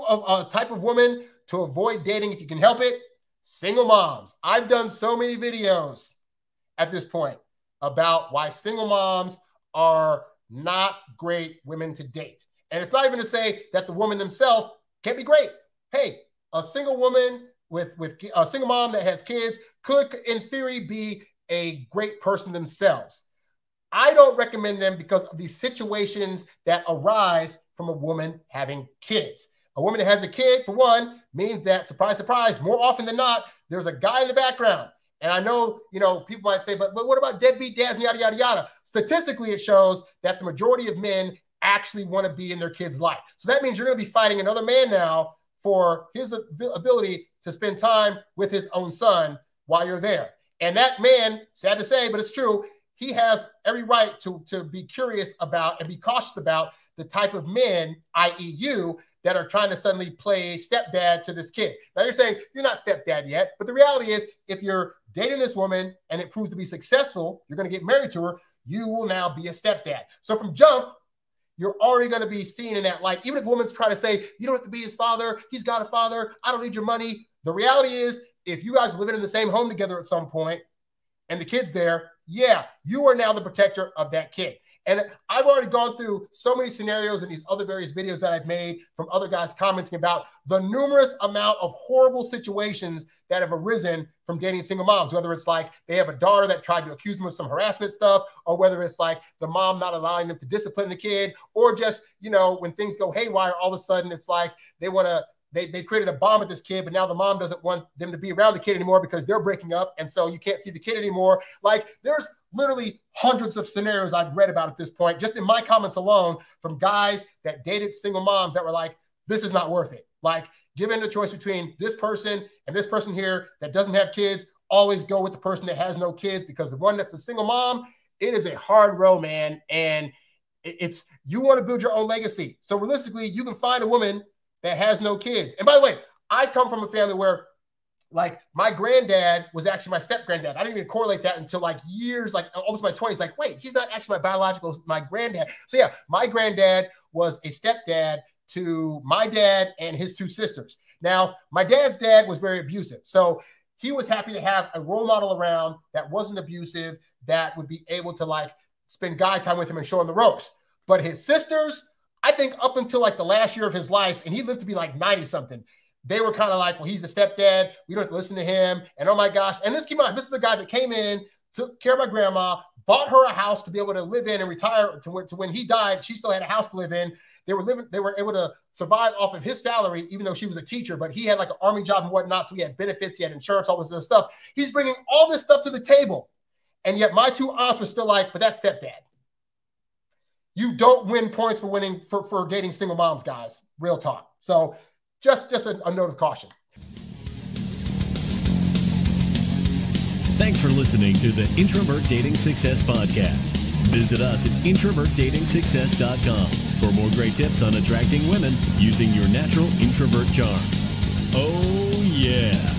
a type of woman to avoid dating if you can help it. Single moms. I've done so many videos at this point about why single moms are not great women to date. And it's not even to say that the woman themselves can't be great. Hey, a single woman with a single mom that has kids could, in theory, be a great person themselves. I don't recommend them because of these situations that arise from a woman having kids. A woman that has a kid, for one, means that, surprise, surprise, more often than not, there's a guy in the background. And I know, people might say, but what about deadbeat dads and yada, yada, yada? Statistically, it shows that the majority of men actually want to be in their kid's life. So that means you're going to be fighting another man now for his ability to spend time with his own son while you're there. And that man, sad to say, but it's true, he has every right to be curious about and be cautious about the type of men, i.e. you, that are trying to suddenly play stepdad to this kid. Now you're saying you're not stepdad yet, but the reality is if you're dating this woman and it proves to be successful, you're going to get married to her, you will now be a stepdad. So from jump, you're already going to be seen in that light. Even if a woman's trying to say, you don't have to be his father, he's got a father, I don't need your money. The reality is if you guys are living in the same home together at some point and the kid's there, yeah, you are now the protector of that kid. And I've already gone through so many scenarios in these other various videos that I've made from other guys commenting about the numerous amount of horrible situations that have arisen from dating single moms, whether it's like they have a daughter that tried to accuse them of some harassment stuff, or whether it's like the mom not allowing them to discipline the kid, or just, when things go haywire, all of a sudden it's like they've created a bond with this kid, but now the mom doesn't want them to be around the kid anymore because they're breaking up. And so you can't see the kid anymore. Like there's literally hundreds of scenarios I've read about at this point, just in my comments alone, from guys that dated single moms that were like, this is not worth it. Like given the choice between this person and this person here that doesn't have kids, always go with the person that has no kids, because the one that's a single mom, it is a hard road, man. And it's, you want to build your own legacy. So realistically, you can find a woman that has no kids. And by the way, I come from a family where like my granddad was actually my step granddad. I didn't even correlate that until like years, like almost my 20s. Like, wait, he's not actually my granddad. So yeah, my granddad was a stepdad to my dad and his two sisters. Now, my dad's dad was very abusive. So he was happy to have a role model around that wasn't abusive, that would be able to like spend guy time with him and show him the ropes. But his sisters, I think up until like the last year of his life, and he lived to be like 90 something, they were kind of like, well, he's the stepdad. We don't have to listen to him. And oh my gosh. And this, keep in mind, this is the guy that came in, took care of my grandma, bought her a house to be able to live in and retire to when he died. She still had a house to live in. They were able to survive off of his salary, even though she was a teacher, but he had like an army job and whatnot. So he had benefits, he had insurance, all this other stuff. He's bringing all this stuff to the table. And yet my two aunts were still like, but that's stepdad. You don't win points for winning for dating single moms, guys. Real talk. So just a note of caution. Thanks for listening to the Introvert Dating Success Podcast. Visit us at introvertdatingsuccess.com for more great tips on attracting women using your natural introvert charm. Oh, yeah.